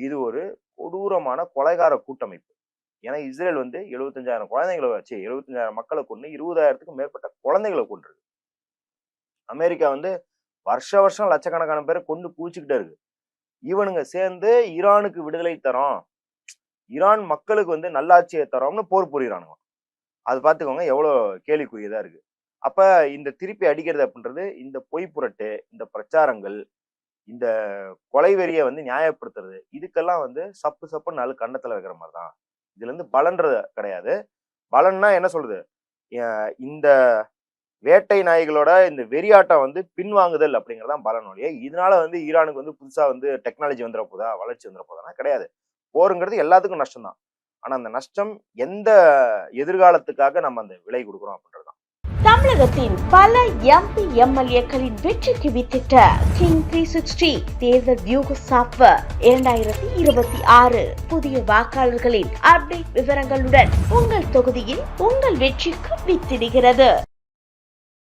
இது ஒரு கொடூரமான கொலைகார கூட்டமைப்பு. ஏன்னா இஸ்ரேல் வந்து 75,000 குழந்தைகளை வச்சு 75,000 மக்களை கொண்டு 20,000க்கும் மேற்பட்ட குழந்தைகளை கொண்டிருக்கு. அமெரிக்கா வந்து வருஷம் லட்சக்கணக்கான பேரை கொண்டு குவிச்சுக்கிட்டே இருக்கு. இவனுங்க சேர்ந்து ஈரானுக்கு விடுதலை தரோம், ஈரான் மக்களுக்கு வந்து நல்லாட்சியை தரோம்னு போர் புரியுறானுங்க. அது பார்த்துக்கோங்க எவ்வளவு கேலிக்குரியதா இருக்கு. அப்ப இந்த திருப்பி அடிக்கிறது அப்படின்றது இந்த பொய் புரட்டு, இந்த பிரச்சாரங்கள், இந்த கொலைவெறியை வந்து நியாயப்படுத்துறது, இதுக்கெல்லாம் வந்து சப்பு சப்பு நாலு கன்னத்துல வைக்கிற மாதிரி தான். இதுல இருந்து பலன்றது கிடையாது. பலன்னா என்ன சொல்றது, இந்த வேட்டை நாய்களோட இந்த வெறியாட்டம் வந்து பின்வாங்குதல் அப்படிங்கறதான் பலன் ஒழிய இதனால வந்து ஈரானுக்கு வந்து புதுசா வந்து டெக்னாலஜி வந்துட போதா, வளர்ச்சி வந்துட போதானா கிடையாது. போருங்கிறது எல்லாத்துக்கும் நஷ்டம் தான். ஆனா அந்த நஷ்டம் எந்த எதிர்காலத்துக்காக நம்ம அந்த விலை கொடுக்குறோம் அப்படின்றதுதான். தமிழகத்தின் பல எம்பி எம்எல்ஏக்களின் வெற்றிக்கு வித்திட்ட கிங் 360 தேர்தல் வியூக சாப்ட்வேர் 2026 புதிய வாக்காளர்களின் அப்டேட் விவரங்களுடன் உங்கள் தொகுதியில் உங்கள் வெற்றிக்கு வித்திடுகிறது.